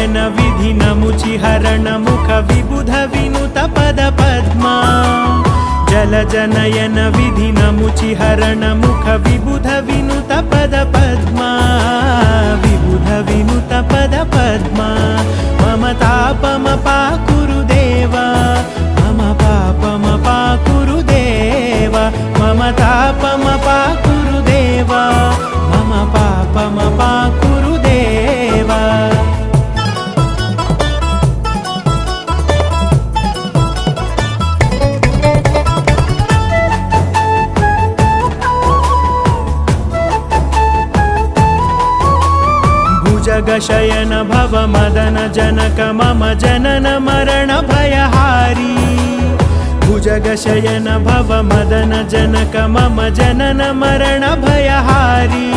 जनयन विधिनमुचिहरण मुख विबुध विनुत पद पद्मा जलजनयन विधिनमुचिहरण मुख विबुध विनुत पद पद्मा विबुध विनुत पद पद्मा मम तापमपाकुरु देवा मम पापमपाकुरु देवा मम तापमपाकुरु देवा मम पापमपाकुरु देवा भुजगशयन भव मदन जनक मम जनन मरण भयहारी भुजगशयन भव मदन जनक मम जनन मरण भयहारी।